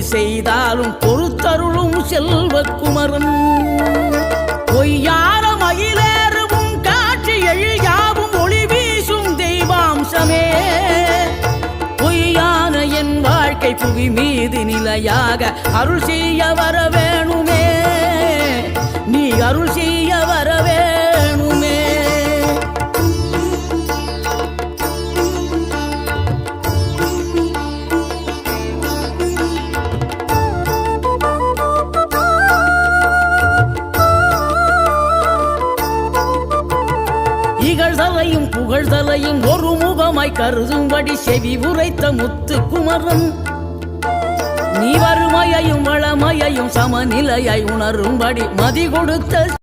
செய்தாலும் பொறுத்தருளும் செல்வக்குமரன் பொய்யான மயிலேறும் காட்சி எழியாவும் ஒளி வீசும் தெய்வாம்சமே பொய்யான என் வாழ்க்கை புவி மீது நிலையாக அருள் செய்ய வர வேணுமே நீ அருள் செய்ய வர வேணுமே இகழ்தலையும் புகழ்தலையும் ஒரு முகமாய் கருதும்படி செவி உரைத்த முத்து குமரன் நீ வறுமையையும் வளமையையும் சமநிலையை உணரும்படி மதி கொடுத்த